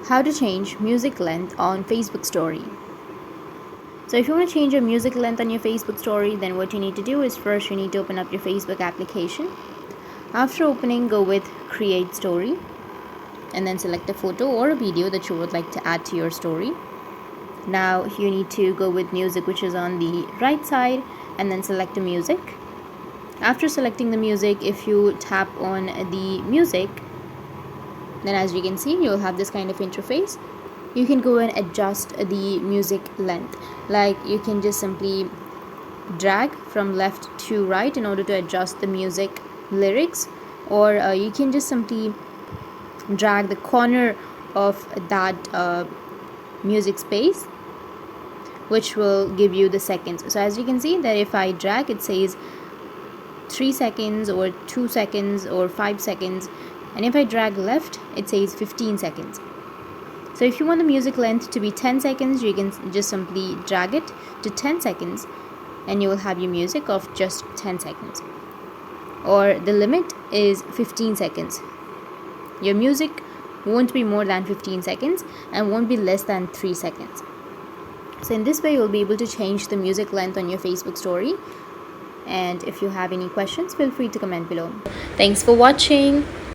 How to change music length on Facebook story. So if you want to change your music length on your Facebook story, then what you need to do is first you need to open up your Facebook application. After opening, go with create story and then select a photo or a video that you would like to add to your story. Now you need to go with music, which is on the right side, and then select the music. After selecting the music, if you tap on the music, then as you can see, you'll have this kind of interface. You can go and adjust the music length, like you can just simply drag from left to right in order to adjust the music lyrics, or you can just simply drag the corner of that music space, which will give you the seconds. So as you can see that if I drag, it says 3 seconds or 2 seconds or 5 seconds, and if I drag left, it says 15 seconds. So if you want the music length to be 10 seconds, you can just simply drag it to 10 seconds and you will have your music of just 10 seconds. Or the limit is 15 seconds. Your music won't be more than 15 seconds and won't be less than 3 seconds. So in this way, you'll be able to change the music length on your Facebook story. And if you have any questions, feel free to comment below. Thanks for watching.